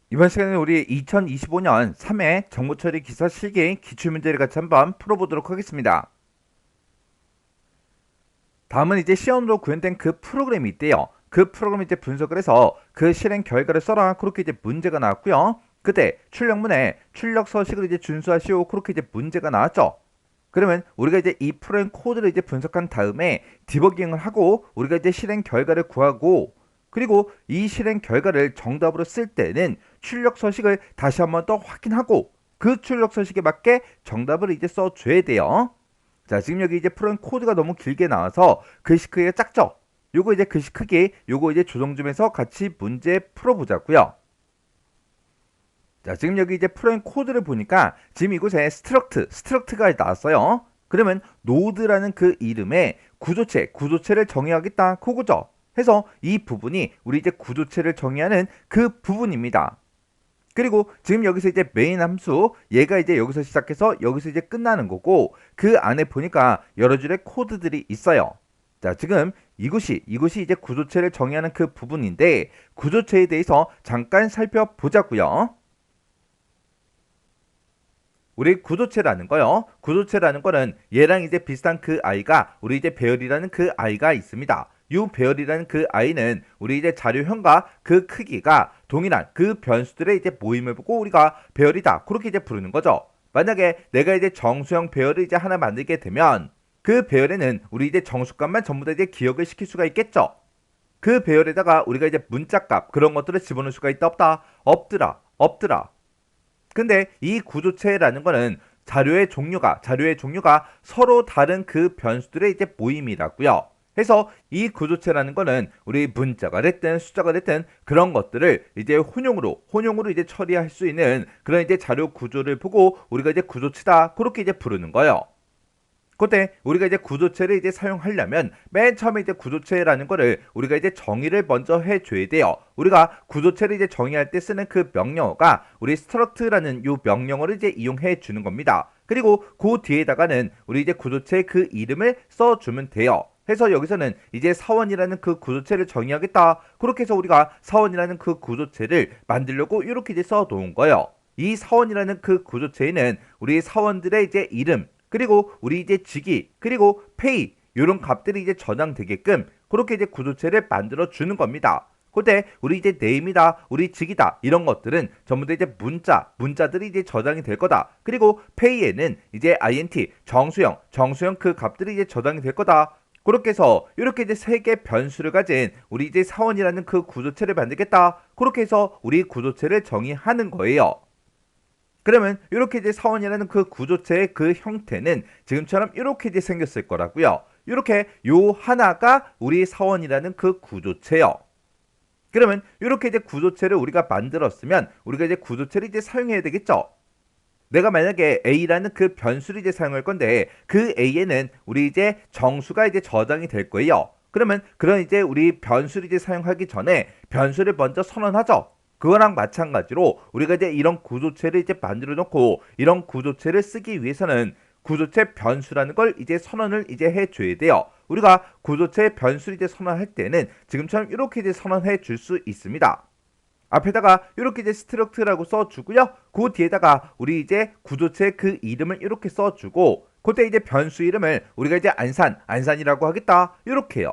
이번 시간에 우리 2025년 3회 정보처리 기사 실기 기출문제를 같이 한번 풀어보도록 하겠습니다. 다음은 이제 시험으로 구현된 그 프로그램이 있대요. 그 프로그램 이제 분석을 해서 그 실행 결과를 써라. 그렇게 이제 문제가 나왔고요. 그때 출력문에 출력 서식을 이제 준수하시오. 그렇게 이제 문제가 나왔죠. 그러면 우리가 이제 이 프로그램 코드를 이제 분석한 다음에 디버깅을 하고 우리가 이제 실행 결과를 구하고 그리고 이 실행 결과를 정답으로 쓸 때는 출력 서식을 다시 한번 더 확인하고 그 출력 서식에 맞게 정답을 이제 써줘야 돼요. 자, 지금 여기 이제 프로그램 코드가 너무 길게 나와서 글씨 크기가 작죠? 요거 이제 글씨 크기 요거 이제 조정 좀 해서 같이 문제 풀어보자고요. 자, 지금 여기 이제 프로그램 코드를 보니까 지금 이곳에 스트럭트가 나왔어요. 그러면 노드라는 그 이름의 구조체를 정의하겠다. 그거죠. 해서 이 부분이 우리 이제 구조체를 정의하는 그 부분입니다. 그리고 지금 여기서 이제 메인 함수 얘가 이제 여기서 시작해서 여기서 이제 끝나는 거고 그 안에 보니까 여러 줄의 코드들이 있어요. 자, 지금 이곳이 이제 구조체를 정의하는 그 부분인데 구조체에 대해서 잠깐 살펴보자고요. 우리 구조체라는 거요. 구조체라는 거는 얘랑 이제 비슷한 그 아이가 우리 이제 배열이라는 그 아이가 있습니다. 이 배열이라는 그 아이는 우리 이제 자료형과 그 크기가 동일한 그 변수들의 이제 모임을 보고 우리가 배열이다. 그렇게 이제 부르는 거죠. 만약에 내가 이제 정수형 배열을 이제 하나 만들게 되면 그 배열에는 우리 이제 정수값만 전부 다 이제 기억을 시킬 수가 있겠죠. 그 배열에다가 우리가 이제 문자값 그런 것들을 집어넣을 수가 있다 없다? 없더라. 근데 이 구조체라는 거는 자료의 종류가 서로 다른 그 변수들의 이제 모임이라고요. 해서 이 구조체라는 거는 우리 문자가 됐든 숫자가 됐든 그런 것들을 이제 혼용으로 이제 처리할 수 있는 그런 이제 자료 구조를 보고 우리가 이제 구조체다 그렇게 이제 부르는 거예요. 그때 우리가 이제 구조체를 이제 사용하려면 맨 처음에 이제 구조체라는 거를 우리가 이제 정의를 먼저 해줘야 돼요. 우리가 구조체를 이제 정의할 때 쓰는 그 명령어가 우리 struct라는 요 명령어를 이제 이용해 주는 겁니다. 그리고 그 뒤에다가는 우리 이제 구조체의 그 이름을 써주면 돼요. 해서 여기서는 이제 사원이라는 그 구조체를 정의하겠다. 그렇게 해서 우리가 사원이라는 그 구조체를 만들려고 이렇게 이제 써놓은 거예요. 이 사원이라는 그 구조체에는 우리 사원들의 이제 이름 그리고 우리 이제 직위 그리고 페이 이런 값들이 이제 저장되게끔 그렇게 이제 구조체를 만들어 주는 겁니다. 그때 우리 이제 네임이다, 우리 직이다 이런 것들은 전부 다 이제 문자들이 이제 저장이 될 거다. 그리고 페이에는 이제 int 정수형 그 값들이 이제 저장이 될 거다. 그렇게 해서 이렇게 이제 세 개 변수를 가진 우리 이제 사원이라는 그 구조체를 만들겠다. 그렇게 해서 우리 구조체를 정의하는 거예요. 그러면 이렇게 이제 사원이라는 그 구조체의 그 형태는 지금처럼 이렇게 이제 생겼을 거라고요. 이렇게 요 하나가 우리 사원이라는 그 구조체요. 그러면 이렇게 이제 구조체를 우리가 만들었으면 우리가 이제 구조체를 이제 사용해야 되겠죠. 내가 만약에 A라는 그 변수를 이제 사용할 건데 그 A에는 우리 이제 정수가 이제 저장이 될 거예요. 그러면 그런 이제 우리 변수를 이제 사용하기 전에 변수를 먼저 선언하죠. 그거랑 마찬가지로 우리가 이제 이런 구조체를 이제 만들어 놓고 이런 구조체를 쓰기 위해서는 구조체 변수라는 걸 이제 선언을 이제 해줘야 돼요. 우리가 구조체 변수를 이제 선언할 때는 지금처럼 이렇게 이제 선언해 줄 수 있습니다. 앞에다가 이렇게 이제 스트럭트라고 써주고요. 그 뒤에다가 우리 이제 구조체 그 이름을 이렇게 써주고 그때 이제 변수 이름을 우리가 이제 안산이라고 하겠다. 이렇게요.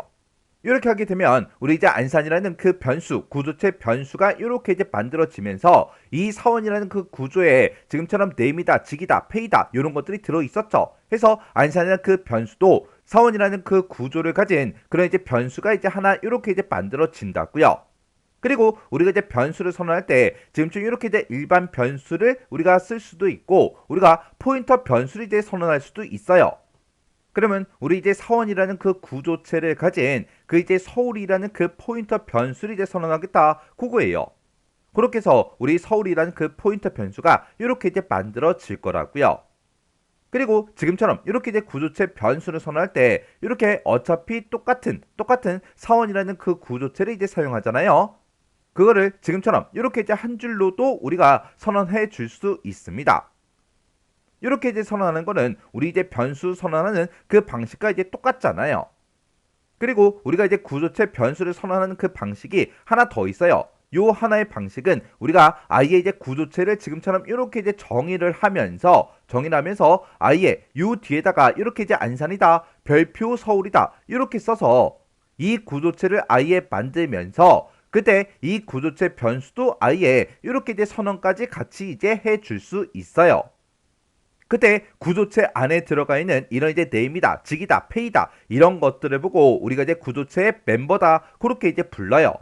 이렇게 하게 되면 우리 이제 안산이라는 그 변수, 구조체 변수가 이렇게 이제 만들어지면서 이 사원이라는 그 구조에 지금처럼 네임이다, 직이다, 페이다 이런 것들이 들어 있었죠. 해서 안산이라는 그 변수도 사원이라는 그 구조를 가진 그런 이제 변수가 이제 하나 이렇게 이제 만들어진다고요. 그리고 우리가 이제 변수를 선언할 때 지금쯤 이렇게 이제 일반 변수를 우리가 쓸 수도 있고 우리가 포인터 변수를 이제 선언할 수도 있어요. 그러면 우리 이제 사원이라는 그 구조체를 가진 그 이제 서울이라는 그 포인터 변수를 이제 선언하겠다. 그거예요. 그렇게 해서 우리 서울이라는 그 포인터 변수가 이렇게 이제 만들어질 거라고요. 그리고 지금처럼 이렇게 이제 구조체 변수를 선언할 때 이렇게 어차피 똑같은 사원이라는 그 구조체를 이제 사용하잖아요. 그거를 지금처럼 이렇게 이제 한 줄로도 우리가 선언해 줄 수 있습니다. 이렇게 이제 선언하는 거는 우리 이제 변수 선언하는 그 방식과 이제 똑같잖아요. 그리고 우리가 이제 구조체 변수를 선언하는 그 방식이 하나 더 있어요. 요 하나의 방식은 우리가 아예 이제 구조체를 지금처럼 이렇게 이제 정의를 하면서 아예 요 뒤에다가 이렇게 이제 안산이다, 별표 서울이다 이렇게 써서 이 구조체를 아예 만들면서 그때 이 구조체 변수도 아예 이렇게 이제 선언까지 같이 이제 해줄 수 있어요. 그때 구조체 안에 들어가 있는 이런 이제 name이다, 직이다, pay다 이런 것들을 보고 우리가 이제 구조체의 멤버다 그렇게 이제 불러요.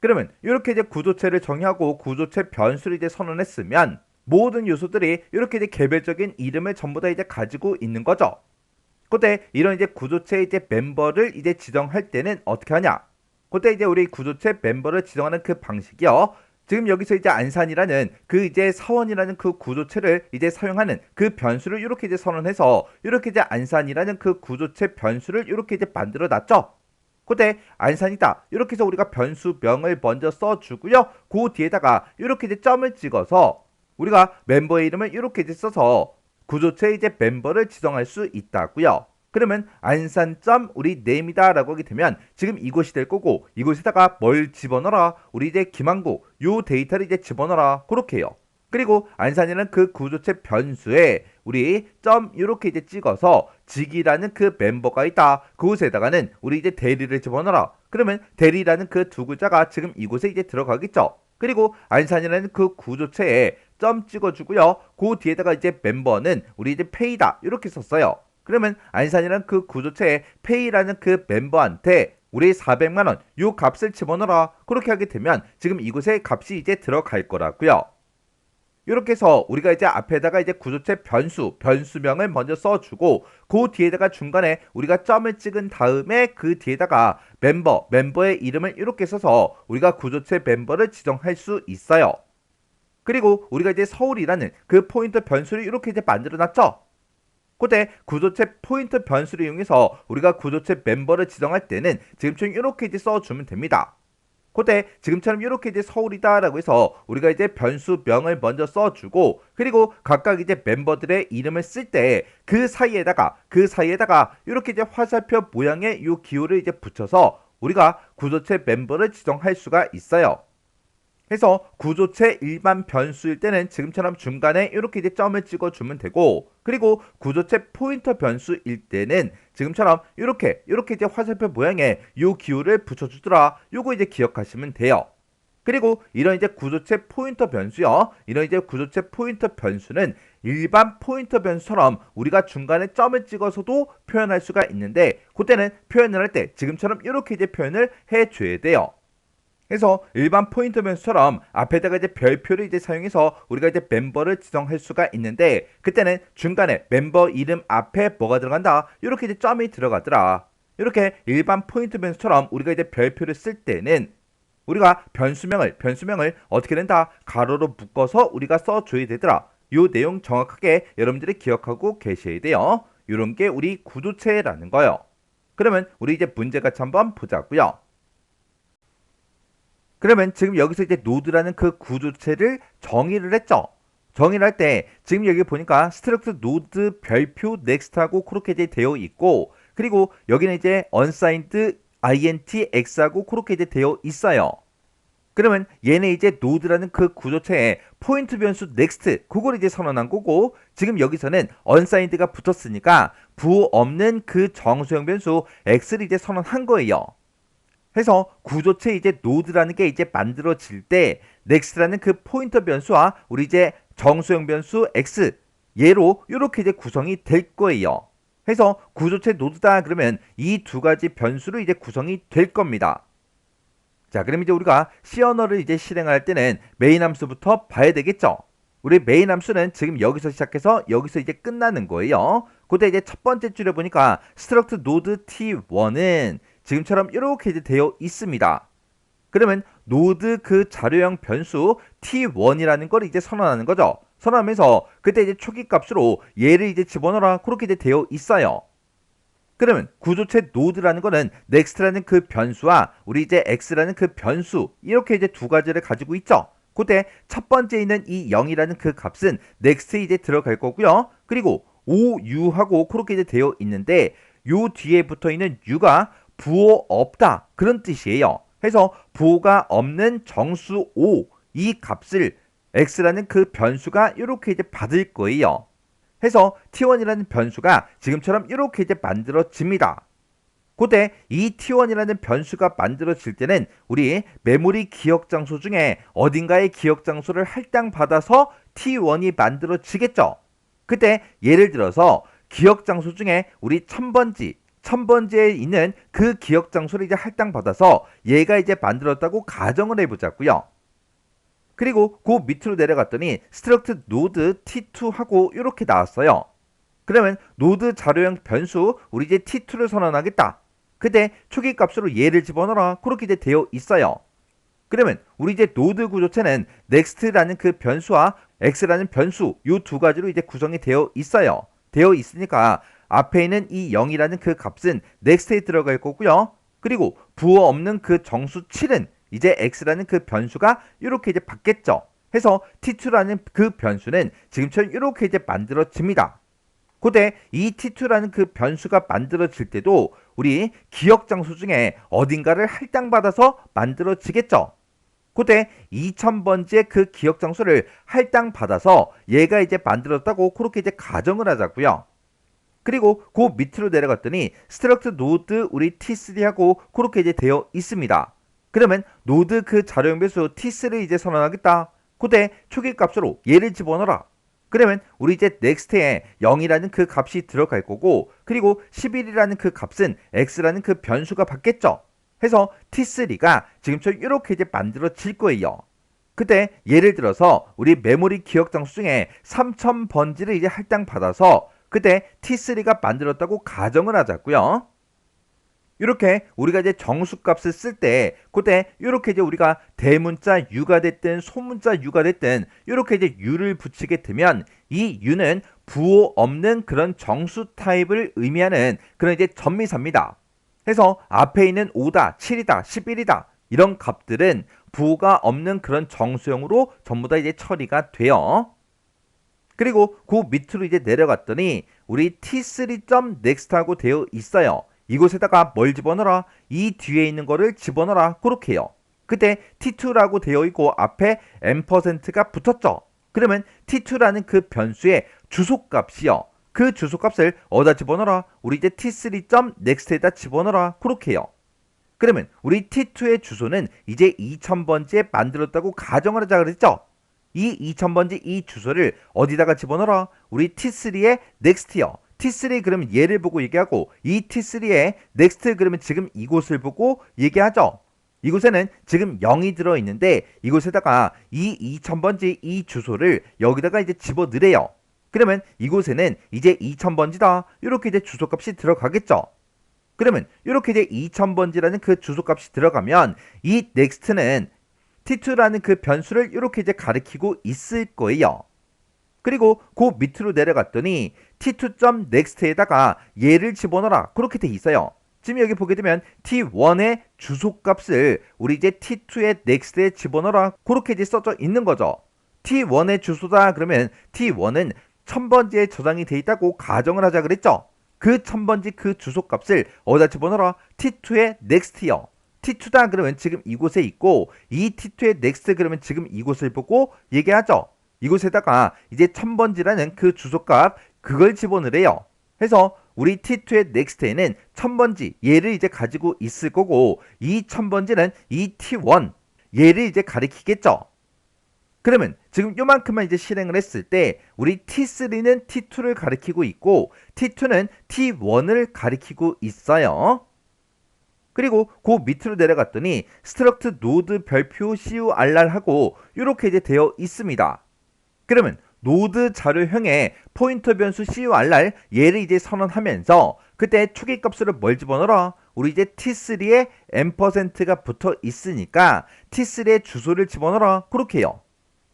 그러면 이렇게 이제 구조체를 정의하고 구조체 변수를 이제 선언했으면 모든 요소들이 이렇게 이제 개별적인 이름을 전부 다 이제 가지고 있는 거죠. 그때 이런 이제 구조체의 이제 멤버를 이제 지정할 때는 어떻게 하냐? 그때 이제 우리 구조체 멤버를 지정하는 그 방식이요. 지금 여기서 이제 안산이라는 그 이제 사원이라는 그 구조체를 이제 사용하는 그 변수를 이렇게 이제 선언해서 이렇게 이제 안산이라는 그 구조체 변수를 이렇게 이제 만들어 놨죠. 그때 안산이다 이렇게 해서 우리가 변수명을 먼저 써주고요. 그 뒤에다가 이렇게 이제 점을 찍어서 우리가 멤버의 이름을 이렇게 이제 써서 구조체의 이제 멤버를 지정할 수 있다고요. 그러면 안산점 우리 name이다 라고 하게 되면 지금 이곳이 될 거고 이곳에다가 뭘 집어넣어라 우리 이제 김한구 요 데이터를 이제 집어넣어라 그렇게 해요. 그리고 안산이라는 그 구조체 변수에 우리 점 이렇게 이제 찍어서 직이라는 그 멤버가 있다. 그곳에다가는 우리 이제 대리를 집어넣어라. 그러면 대리라는 그 두 글자가 지금 이곳에 이제 들어가겠죠. 그리고 안산이라는 그 구조체에 점 찍어주고요. 그 뒤에다가 이제 멤버는 우리 이제 페이다 이렇게 썼어요. 그러면 안산이라는 그 구조체에 페이라는 그 멤버한테 우리 400만 원 요 값을 집어넣어라. 그렇게 하게 되면 지금 이곳에 값이 이제 들어갈 거라고요. 이렇게 해서 우리가 이제 앞에다가 이제 구조체 변수명을 먼저 써주고 그 뒤에다가 중간에 우리가 점을 찍은 다음에 그 뒤에다가 멤버의 이름을 이렇게 써서 우리가 구조체 멤버를 지정할 수 있어요. 그리고 우리가 이제 서울이라는 그 포인터 변수를 이렇게 이제 만들어놨죠. 그때 구조체 포인터 변수를 이용해서 우리가 구조체 멤버를 지정할 때는 지금처럼 이렇게 이제 써주면 됩니다. 그때 지금처럼 이렇게 이제 서울이다 라고 해서 우리가 이제 변수명을 먼저 써주고 그리고 각각 이제 멤버들의 이름을 쓸 때 그 사이에다가 이렇게 이제 화살표 모양의 요 기호를 이제 붙여서 우리가 구조체 멤버를 지정할 수가 있어요. 해서 구조체 일반 변수일 때는 지금처럼 중간에 이렇게 이제 점을 찍어주면 되고 그리고 구조체 포인터 변수일 때는 지금처럼 이렇게 이제 화살표 모양의 요 기호를 붙여주더라. 요거 이제 기억하시면 돼요. 그리고 이런 이제 구조체 포인터 변수요. 이런 이제 구조체 포인터 변수는 일반 포인터 변수처럼 우리가 중간에 점을 찍어서도 표현할 수가 있는데 그때는 표현을 할 때 지금처럼 이렇게 이제 표현을 해줘야 돼요. 그래서 일반 포인터 변수처럼 앞에다가 이제 별표를 이제 사용해서 우리가 이제 멤버를 지정할 수가 있는데 그때는 중간에 멤버 이름 앞에 뭐가 들어간다 이렇게 이제 점이 들어가더라. 이렇게 일반 포인터 변수처럼 우리가 이제 별표를 쓸 때는 우리가 변수명을 어떻게 된다 가로로 묶어서 우리가 써줘야 되더라. 요 내용 정확하게 여러분들이 기억하고 계셔야 돼요. 요런 게 우리 구조체라는 거예요. 그러면 우리 이제 문제 같이 한번 보자고요. 그러면 지금 여기서 이제 노드라는 그 구조체를 정의를 했죠. 정의를 할 때 지금 여기 보니까 스트럭트 노드 별표 넥스트하고 그렇게 이제 되어 있고 그리고 여기는 이제 unsigned int x하고 그렇게 이제 되어 있어요. 그러면 얘네 이제 노드라는 그 구조체에 포인트 변수 next 그걸 이제 선언한 거고 지금 여기서는 unsigned가 붙었으니까 부호 없는 그 정수형 변수 x를 이제 선언한 거예요. 해서 구조체 이제 노드라는 게 이제 만들어질 때 next라는 그 포인터 변수와 우리 이제 정수형 변수 x 얘로 이렇게 이제 구성이 될 거예요. 해서 구조체 노드다 그러면 이 두 가지 변수로 이제 구성이 될 겁니다. 자, 그럼 이제 우리가 C 언어를 이제 실행할 때는 메인 함수부터 봐야 되겠죠. 우리 메인 함수는 지금 여기서 시작해서 여기서 이제 끝나는 거예요. 그때 이제 첫 번째 줄에 보니까 struct node t1은 지금처럼 이렇게 이제 되어 있습니다. 그러면 노드 그 자료형 변수 t1이라는 걸 이제 선언하는 거죠. 선언하면서 그때 이제 초기 값으로 얘를 이제 집어넣어라 그렇게 이제 되어 있어요. 그러면 구조체 노드라는 거는 next라는 그 변수와 우리 이제 x라는 그 변수 이렇게 이제 두 가지를 가지고 있죠. 그때 첫 번째 있는 이 0이라는 그 값은 next에 이제 들어갈 거고요. 그리고 ou하고 그렇게 이제 되어 있는데 요 뒤에 붙어 있는 u가 부호 없다 그런 뜻이에요. 해서 부호가 없는 정수 5 이 값을 x라는 그 변수가 이렇게 이제 받을 거예요. 해서 t1이라는 변수가 지금처럼 이렇게 이제 만들어집니다. 그때 이 t1이라는 변수가 만들어질 때는 우리 메모리 기억 장소 중에 어딘가의 기억 장소를 할당받아서 t1이 만들어지겠죠. 그때 예를 들어서 기억 장소 중에 우리 1000번지에 있는 그 기억 장소를 이제 할당받아서 얘가 이제 만들었다고 가정을 해보자고요. 그리고 그 밑으로 내려갔더니 struct node t2 하고 이렇게 나왔어요. 그러면 노드 자료형 변수 우리 이제 t2를 선언하겠다. 그때 초기 값으로 얘를 집어넣어라. 그렇게 이제 되어 있어요. 그러면 우리 이제 노드 구조체는 next라는 그 변수와 x라는 변수 이 두 가지로 이제 구성이 되어 있어요. 되어 있으니까 앞에 있는 이 0이라는 그 값은 next에 들어갈 거고요. 그리고 부호 없는 그 정수 7은 이제 x라는 그 변수가 이렇게 이제 받겠죠. 해서 t2라는 그 변수는 지금처럼 이렇게 이제 만들어집니다. 그때 이 t2라는 그 변수가 만들어질 때도 우리 기억 장소 중에 어딘가를 할당받아서 만들어지겠죠. 그때 2000번지의 그 기억 장소를 할당받아서 얘가 이제 만들었다고 그렇게 이제 가정을 하자고요. 그리고 그 밑으로 내려갔더니 struct node 우리 t3하고 그렇게 이제 되어 있습니다. 그러면 노드 그 자료형 변수 t3를 이제 선언하겠다. 그때 초기 값으로 얘를 집어넣어라. 그러면 우리 이제 next에 0이라는 그 값이 들어갈 거고, 그리고 11이라는 그 값은 x라는 그 변수가 받겠죠. 해서 t3가 지금처럼 이렇게 이제 만들어질 거예요. 그때 예를 들어서 우리 메모리 기억 장소 중에 3000번지를 이제 할당받아서 그때 t3가 만들었다고 가정을 하자고요. 이렇게 우리가 이제 정수값을 쓸 때 그때 이렇게 이제 우리가 대문자 u가 됐든 소문자 u가 됐든 이렇게 이제 u를 붙이게 되면 이 u는 부호 없는 그런 정수 타입을 의미하는 그런 이제 전미사입니다. 해서 앞에 있는 5다, 7이다, 11이다 이런 값들은 부호가 없는 그런 정수형으로 전부 다 이제 처리가 돼요. 그리고 그 밑으로 이제 내려갔더니 우리 t3.next하고 되어 있어요. 이곳에다가 뭘 집어넣어라? 이 뒤에 있는 거를 집어넣어라. 그렇게 해요. 그때 t2라고 되어 있고 앞에 %가 붙었죠. 그러면 t2라는 그 변수의 주소값이요. 그 주소값을 어디다 집어넣어라? 우리 이제 t3.next에다 집어넣어라. 그렇게 해요. 그러면 우리 t2의 주소는 이제 2000번지에 만들었다고 가정을 하자 그랬죠. 이 2000번지 이 주소를 어디다가 집어넣어라? 우리 t3의 next요. t3 그러면 얘를 보고 얘기하고 이 t3의 next 그러면 지금 이곳을 보고 얘기하죠. 이곳에는 지금 0이 들어있는데 이곳에다가 이 2000번지 이 주소를 여기다가 이제 집어넣으래요. 그러면 이곳에는 이제 2000번지다. 이렇게 이제 주소값이 들어가겠죠. 그러면 이렇게 이제 2000번지라는 그 주소값이 들어가면 이 next는 t2라는 그 변수를 이렇게 이제 가리키고 있을 거예요. 그리고 그 밑으로 내려갔더니 t2.next에다가 얘를 집어넣어라. 그렇게 돼 있어요. 지금 여기 보게 되면 t1의 주소값을 우리 이제 t2의 next에 집어넣어라. 그렇게 이제 써져 있는 거죠. t1의 주소다 그러면 t1은 1000번지에 저장이 돼 있다고 가정을 하자 그랬죠. 그 1000번지 그 주소값을 어디다 집어넣어라? t2의 next요. t2다 그러면 지금 이곳에 있고 이 t2의 next 그러면 지금 이곳을 보고 얘기하죠. 이곳에다가 이제 1000번지라는 그 주소값 그걸 집어넣으래요. 해서 우리 t2의 next에는 1000번지 얘를 이제 가지고 있을 거고 이 1000번지는 이 t1 얘를 이제 가리키겠죠. 그러면 지금 요만큼만 이제 실행을 했을 때 우리 t3는 t2를 가리키고 있고 t2는 t1을 가리키고 있어요. 그리고 그 밑으로 내려갔더니 struct node 별표 curr 하고 이렇게 이제 되어 있습니다. 그러면 노드 자료형에 포인터 변수 curr 얘를 이제 선언하면서 그때 초기 값으로 뭘 집어넣어라? 우리 이제 t3에 %가 붙어 있으니까 t3의 주소를 집어넣어라. 그렇게 해요.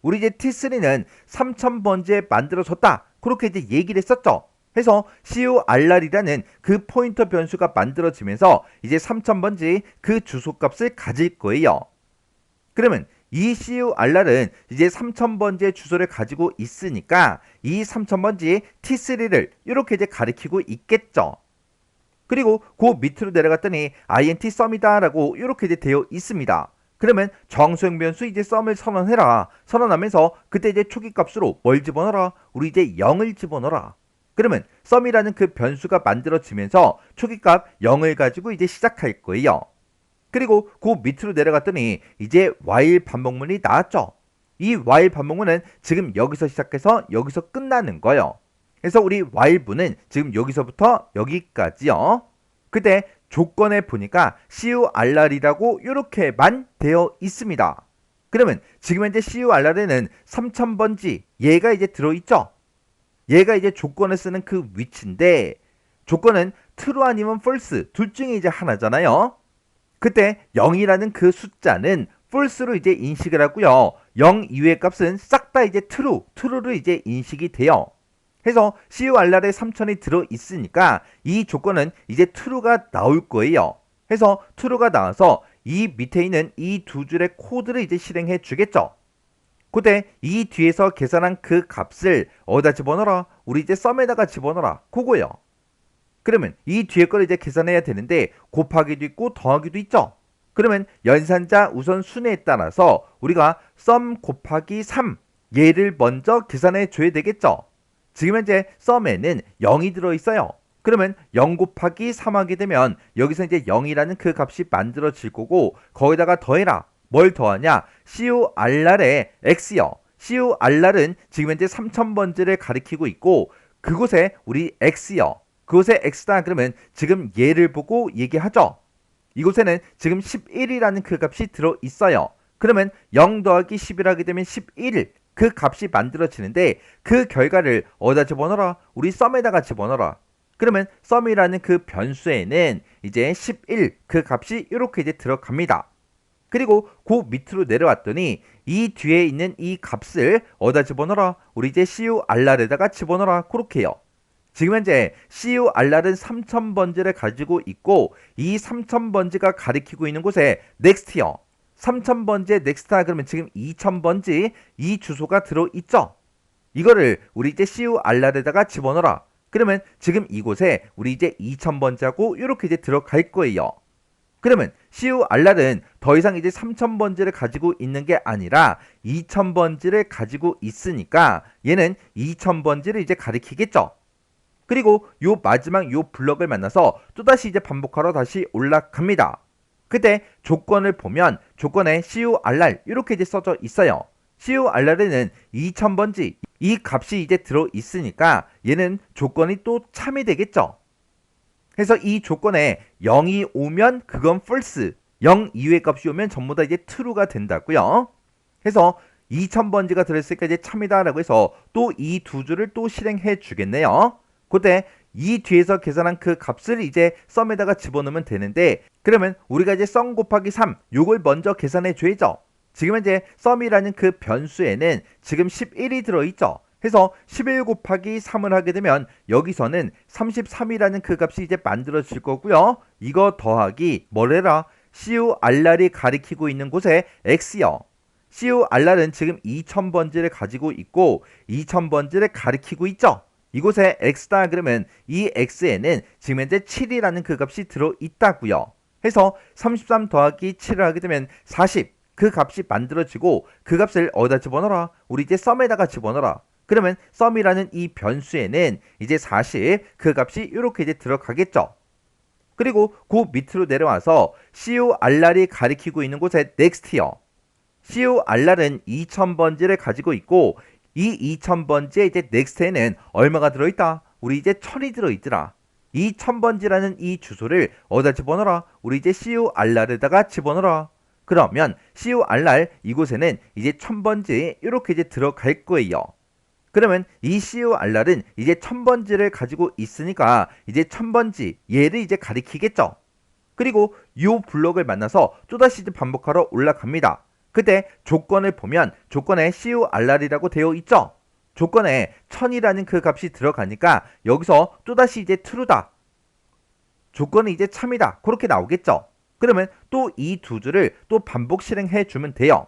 우리 이제 t3는 3000번지에 만들어졌다. 그렇게 이제 얘기를 했었죠. 해서 curr이라는 그 포인터 변수가 만들어지면서 이제 3000번지 그 주소값을 가질 거예요. 그러면 이 curr은 이제 3000번지의 주소를 가지고 있으니까 이 3000번지 t3를 이렇게 이제 가리키고 있겠죠. 그리고 그 밑으로 내려갔더니 int 썸이다 라고 이렇게 이제 되어 있습니다. 그러면 정수형 변수 이제 썸을 선언해라. 선언하면서 그때 이제 초기값으로 뭘 집어넣어라? 우리 이제 0을 집어넣어라. 그러면 썸이라는 그 변수가 만들어지면서 초기값 0을 가지고 이제 시작할 거예요. 그리고 그 밑으로 내려갔더니 이제 while 반복문이 나왔죠. 이 while 반복문은 지금 여기서 시작해서 여기서 끝나는 거예요. 그래서 우리 while문은 지금 여기서부터 여기까지요. 그때 조건에 보니까 CURR이라고 이렇게만 되어 있습니다. 그러면 지금 현재 CURR에는 3000번지 얘가 이제 들어있죠. 얘가 이제 조건을 쓰는 그 위치인데 조건은 true 아니면 false 둘 중에 이제 하나잖아요. 그때 0이라는 그 숫자는 false로 이제 인식을 하고요. 0 이외의 값은 싹 다 이제 true로 이제 인식이 돼요. 해서 CURR에 3000이 들어있으니까 이 조건은 이제 true가 나올 거예요. 해서 true가 나와서 이 밑에 있는 이 두 줄의 코드를 이제 실행해 주겠죠. 그때 이 뒤에서 계산한 그 값을 어디다 집어넣어라? 우리 이제 썸에다가 집어넣어라. 그거예요. 그러면 이 뒤에 걸 이제 계산해야 되는데 곱하기도 있고 더하기도 있죠. 그러면 연산자 우선 순위에 따라서 우리가 썸 곱하기 3 얘를 먼저 계산해 줘야 되겠죠. 지금 현재 썸에는 0이 들어있어요. 그러면 0 곱하기 3 하게 되면 여기서 이제 0이라는 그 값이 만들어질 거고 거기다가 더해라. 뭘 더하냐? CURR의 X요. CURR은 지금 현재 3000번지를 가리키고 있고 그곳에 우리 X요. 그곳에 X다 그러면 지금 얘를 보고 얘기하죠. 이곳에는 지금 11이라는 그 값이 들어있어요. 그러면 0 더하기 11 하게 되면 11 그 값이 만들어지는데 그 결과를 어디다 집어넣어라? 우리 썸에다가 집어넣어라. 그러면 썸이라는 그 변수에는 이제 11 그 값이 이렇게 이제 들어갑니다. 그리고 그 밑으로 내려왔더니 이 뒤에 있는 이 값을 어디다 집어넣어라? 우리 이제 CURR에다가 집어넣어라. 그렇게 해요. 지금 현재 CURR은 3000번지를 가지고 있고 이 3000번지가 가리키고 있는 곳에 next요. 3000번지에 next다 그러면 지금 2000번지 이 주소가 들어있죠. 이거를 우리 이제 CURR에다가 집어넣어라. 그러면 지금 이곳에 우리 이제 2000번지하고 이렇게 이제 들어갈 거예요. 그러면 CURR은 더 이상 이제 3000번지를 가지고 있는 게 아니라 2000번지를 가지고 있으니까 얘는 2000번지를 이제 가리키겠죠. 그리고 요 마지막 요 블럭을 만나서 또다시 이제 반복하러 다시 올라갑니다. 그때 조건을 보면 조건에 CURR 이렇게 이제 써져 있어요. CURR에는 2000번지 이 값이 이제 들어 있으니까 얘는 조건이 또 참이 되겠죠. 그래서 이 조건에 0이 오면 그건 false, 0 이외의 값이 오면 전부 다 이제 true가 된다고요. 그래서 2000번지가 들어있으니까 이제 참이다라고 해서 또 이 두 줄을 또 실행해 주겠네요. 그때 이 뒤에서 계산한 그 값을 이제 썸에다가 집어넣으면 되는데 그러면 우리가 이제 썸 곱하기 3 요걸 먼저 계산해 줘야죠. 지금 현재 썸이라는 그 변수에는 지금 11이 들어있죠. 해서 11 곱하기 3을 하게 되면 여기서는 33이라는 그 값이 이제 만들어질 거고요. 이거 더하기 뭐래라? CURR이 가리키고 있는 곳에 X요. CURR은 지금 2000번지를 가지고 있고 2000번지를 가리키고 있죠. 이곳에 X다 그러면 이 X에는 지금 현재 7이라는 그 값이 들어있다고요. 해서 33 더하기 7을 하게 되면 40 그 값이 만들어지고 그 값을 어디다 집어넣어라? 우리 이제 썸에다가 집어넣어라. 그러면 썸이라는 이 변수에는 이제 40 그 값이 이렇게 이제 들어가겠죠. 그리고 그 밑으로 내려와서 CURR이 가리키고 있는 곳에 next요. CURR은 2000번지를 가지고 있고 이 2000번지에 이제 next에는 얼마가 들어있다? 우리 이제 1000이 들어있더라. 이 1000번지라는 이 주소를 어디다 집어넣어라? 우리 이제 CURR에다가 집어넣어라. 그러면 CURR 이곳에는 이제 1000번지 이렇게 이제 들어갈 거예요. 그러면 이 CURR은 이제 1000번지를 가지고 있으니까 이제 1000번지 얘를 이제 가리키겠죠. 그리고 이 블록을 만나서 또다시 이제 반복하러 올라갑니다. 그때 조건을 보면 조건에 CURR이라고 되어 있죠. 조건에 1000이라는 그 값이 들어가니까 여기서 또다시 이제 true다. 조건이 이제 참이다. 그렇게 나오겠죠. 그러면 또 이 두 줄을 또 반복 실행해 주면 돼요.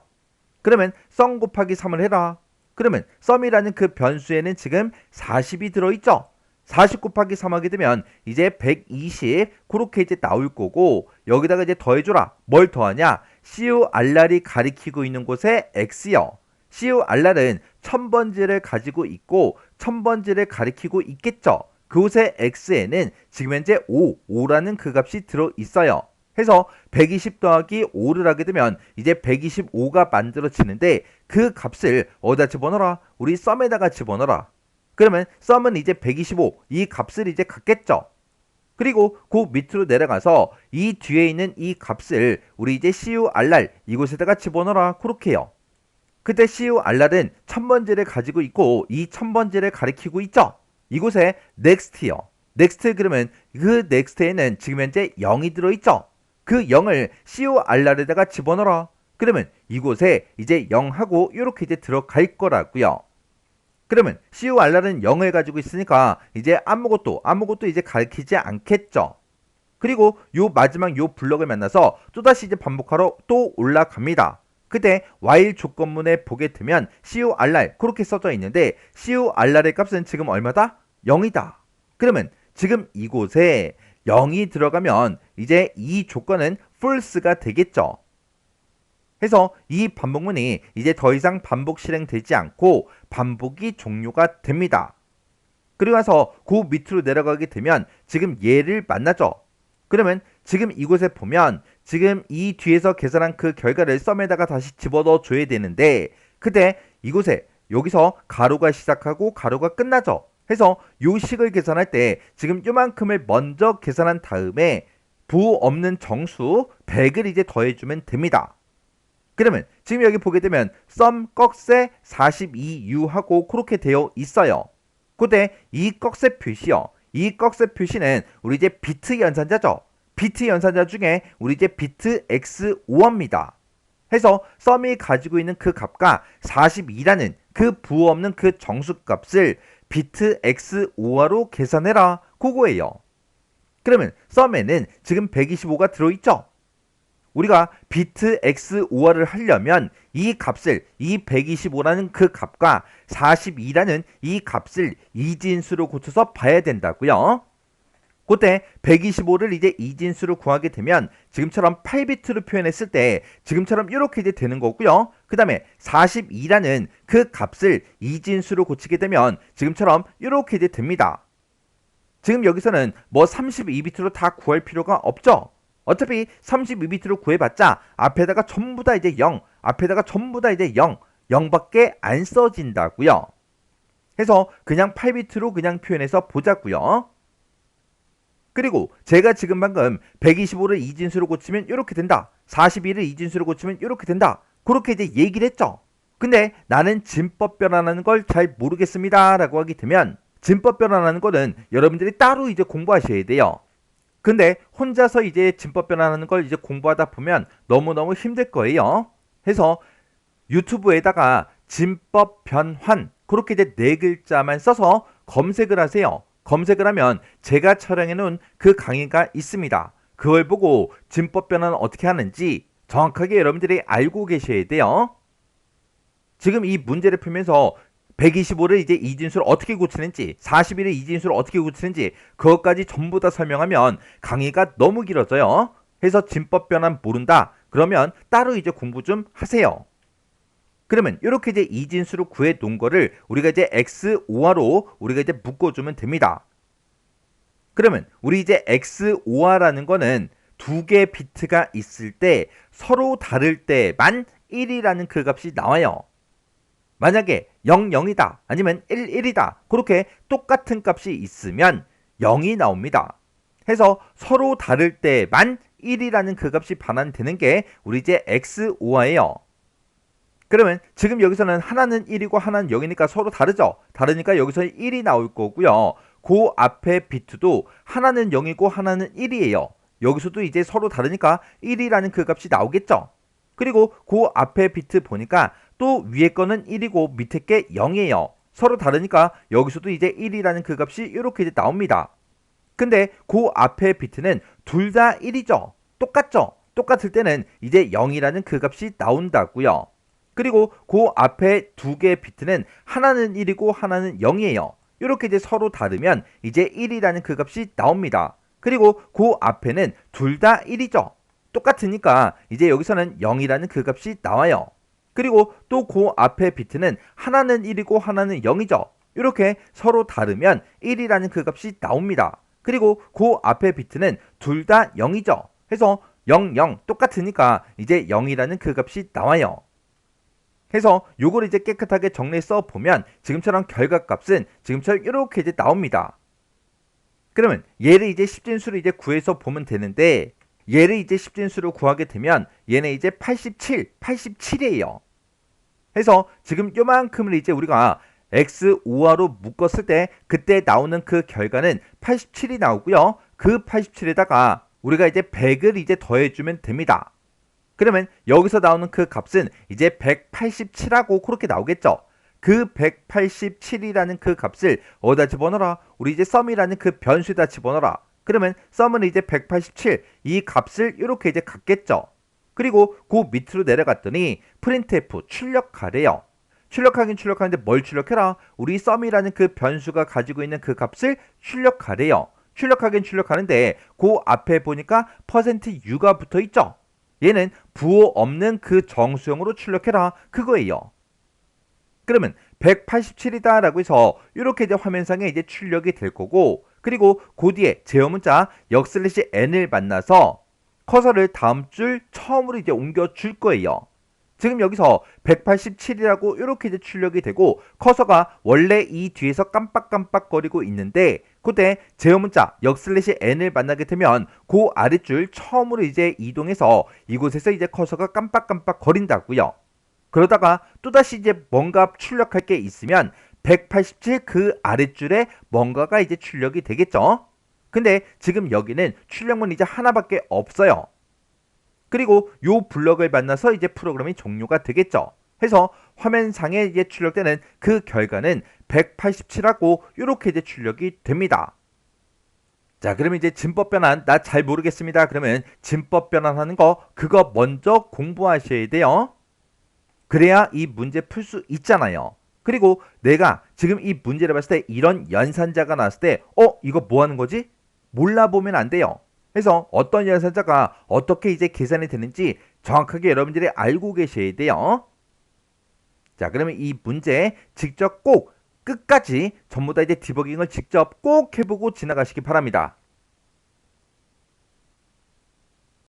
그러면 썸 곱하기 3을 해라. 그러면 썸이라는 그 변수에는 지금 40이 들어있죠. 40 곱하기 3 하게 되면 이제 120 그렇게 이제 나올 거고, 여기다가 이제 더해줘라. 뭘 더하냐? CURR이 가리키고 있는 곳에 X요. CURR은 1000번지를 가지고 있고 1000번지를 가리키고 있겠죠. 그곳에 X에는 지금 현재 5라는 그 값이 들어있어요. 해서 120 더하기 5를 하게 되면 이제 125가 만들어지는데, 그 값을 어디다 집어넣어라? 우리 썸에다가 집어넣어라. 그러면 썸은 이제 125, 이 값을 이제 갖겠죠. 그리고 그 밑으로 내려가서 이 뒤에 있는 이 값을 우리 이제 CURR 이곳에다가 집어넣어라. 그렇게 해요. 그때 CURR은 1000번지를 가지고 있고 이 1000번지를 가리키고 있죠. 이곳에 NEXT요. NEXT 그러면 그 NEXT에는 지금 현재 0이 들어있죠. 그 0을 CURR에다가 집어넣어라. 그러면 이곳에 이제 0하고 이렇게 이제 들어갈 거라고요. 그러면 CURR은 0을 가지고 있으니까 이제 아무것도 이제 가리키지 않겠죠. 그리고 요 마지막 요 블럭을 만나서 또다시 이제 반복하러 또 올라갑니다. 그때 while 조건문에 보게 되면 CURR 그렇게 써져 있는데, CURR의 값은 지금 얼마다? 0이다. 그러면 지금 이곳에 0이 들어가면 이제 이 조건은 false가 되겠죠. 해서 이 반복문이 이제 더 이상 반복 실행되지 않고 반복이 종료가 됩니다. 그리고 나서 그 밑으로 내려가게 되면 지금 얘를 만나죠. 그러면 지금 이곳에 보면 지금 이 뒤에서 계산한 그 결과를 썸에다가 다시 집어넣어 줘야 되는데, 그때 이곳에 여기서 가로가 시작하고 가로가 끝나죠. 해서 요 식을 계산할 때 지금 요만큼을 먼저 계산한 다음에 부 없는 정수 100을 이제 더해주면 됩니다. 그러면 지금 여기 보게 되면 썸 꺽쇠 42U하고 그렇게 되어 있어요. 그때 이 꺽쇠 표시요. 이 꺽쇠 표시는 우리 이제 비트 연산자죠. 비트 연산자 중에 우리 이제 비트 X5입니다. 해서 썸이 가지고 있는 그 값과 42라는 그 부 없는 그 정수값을 비트 X5로 계산해라. 그거예요. 그러면 썸에는 지금 125가 들어있죠. 우리가 비트 X5를 하려면 이 값을, 이 125라는 그 값과 42라는 이 값을 이진수로 고쳐서 봐야 된다고요. 그때 125를 이제 이진수로 구하게 되면 지금처럼 8비트로 표현했을 때 지금처럼 이렇게 이제 되는 거고요. 그 다음에 42라는 그 값을 이진수로 고치게 되면 지금처럼 이렇게 이제 됩니다. 지금 여기서는 뭐 32비트로 다 구할 필요가 없죠. 어차피 32비트로 구해봤자 앞에다가 전부 다 이제 0, 앞에다가 전부 다 이제 0, 0밖에 안 써진다고요. 해서 그냥 8비트로 그냥 표현해서 보자고요. 그리고 제가 지금 방금 125를 이진수로 고치면 이렇게 된다. 42를 이진수로 고치면 이렇게 된다. 그렇게 이제 얘기를 했죠. 근데 나는 진법 변환하는 걸 잘 모르겠습니다 라고 하게 되면, 진법 변환하는 거는 여러분들이 따로 이제 공부하셔야 돼요. 근데 혼자서 이제 진법 변환하는 걸 이제 공부하다 보면 너무너무 힘들 거예요. 해서 유튜브에다가 진법 변환 그렇게 이제 4글자만 써서 검색을 하세요. 검색을 하면 제가 촬영해 놓은 그 강의가 있습니다. 그걸 보고 진법 변환은 어떻게 하는지 정확하게 여러분들이 알고 계셔야 돼요. 지금 이 문제를 풀면서 125를 이제 이진수를 어떻게 고치는지, 41을 이진수를 어떻게 고치는지 그것까지 전부 다 설명하면 강의가 너무 길어져요. 해서 진법 변환 모른다? 그러면 따로 이제 공부 좀 하세요. 그러면 이렇게 이제 이진수로 구해 놓은 거를 우리가 이제 X5화로 우리가 이제 묶어주면 됩니다. 그러면 우리 이제 X5화라는 거는 두 개의 비트가 있을 때 서로 다를 때만 1이라는 그 값이 나와요. 만약에 0, 0이다 아니면 1, 1이다 그렇게 똑같은 값이 있으면 0이 나옵니다. 해서 서로 다를 때만 1이라는 그 값이 반환되는 게 우리 이제 X5화예요. 그러면 지금 여기서는 하나는 1이고 하나는 0이니까 서로 다르죠. 다르니까 여기서 1이 나올 거고요. 그 앞에 비트도 하나는 0이고 하나는 1이에요. 여기서도 이제 서로 다르니까 1이라는 그 값이 나오겠죠. 그리고 그 앞에 비트 보니까 또 위에 거는 1이고 밑에 게 0이에요. 서로 다르니까 여기서도 이제 1이라는 그 값이 이렇게 이제 나옵니다. 근데 그 앞에 비트는 둘 다 1이죠. 똑같죠. 똑같을 때는 이제 0이라는 그 값이 나온다고요. 그리고 그 앞에 두 개의 비트는 하나는 1이고 하나는 0이에요. 이렇게 이제 서로 다르면 이제 1이라는 그 값이 나옵니다. 그리고 그 앞에는 둘 다 1이죠. 똑같으니까 이제 여기서는 0이라는 그 값이 나와요. 그리고 또 그 앞에 비트는 하나는 1이고 하나는 0이죠. 이렇게 서로 다르면 1이라는 그 값이 나옵니다. 그리고 그 앞에 비트는 둘 다 0이죠. 해서 0, 0 똑같으니까 이제 0이라는 그 값이 나와요. 해서 요걸 이제 깨끗하게 정리해서 보면 지금처럼 결과값은 지금처럼 이렇게 이제 나옵니다. 그러면 얘를 이제 십진수로 이제 구해서 보면 되는데 얘를 이제 십진수로 구하게 되면 얘는 이제 87이에요. 해서 지금 요만큼을 이제 우리가 x5하로 묶었을 때 그때 나오는 그 결과는 87이 나오고요. 그 87에다가 우리가 이제 100을 이제 더해주면 됩니다. 그러면 여기서 나오는 그 값은 이제 187하고 그렇게 나오겠죠. 그 187이라는 그 값을 어디다 집어넣어라? 우리 이제 썸이라는 그 변수에다 집어넣어라. 그러면 썸은 이제 187, 이 값을 이렇게 이제 갖겠죠. 그리고 그 밑으로 내려갔더니 printf 출력하래요. 출력하긴 출력하는데 뭘 출력해라? 우리 썸이라는 그 변수가 가지고 있는 그 값을 출력하래요. 출력하긴 출력하는데 그 앞에 보니까 %u가 붙어 있죠. 얘는 부호 없는 그 정수형으로 출력해라 그거예요. 그러면 187이다 라고 해서 이렇게 이제 화면상에 이제 출력이 될 거고, 그리고 그 뒤에 제어 문자 역/n을 만나서 커서를 다음 줄 처음으로 이제 옮겨 줄 거예요. 지금 여기서 187이라고 이렇게 이제 출력이 되고 커서가 원래 이 뒤에서 깜빡깜빡거리고 있는데 그때 제어 문자 역/n을 만나게 되면 그 아랫줄 처음으로 이제 이동해서 이곳에서 이제 커서가 깜빡깜빡 거린다고요. 그러다가 또다시 이제 뭔가 출력할 게 있으면 187 그 아랫줄에 뭔가가 이제 출력이 되겠죠. 근데 지금 여기는 출력문 이제 하나밖에 없어요. 그리고 요 블럭을 만나서 이제 프로그램이 종료가 되겠죠. 해서 화면상에 이제 출력되는 그 결과는 187하고 이렇게 이제 출력이 됩니다. 자, 그러면 이제 진법 변환 나 잘 모르겠습니다. 그러면 진법 변환하는 거 그거 먼저 공부하셔야 돼요. 그래야 이 문제 풀 수 있잖아요. 그리고 내가 지금 이 문제를 봤을 때 이런 연산자가 나왔을 때 이거 뭐 하는 거지? 몰라보면 안 돼요. 그래서 어떤 연산자가 어떻게 이제 계산이 되는지 정확하게 여러분들이 알고 계셔야 돼요. 자, 그러면 이 문제 직접 꼭 끝까지 전부 다 이제 디버깅을 직접 꼭 해보고 지나가시기 바랍니다.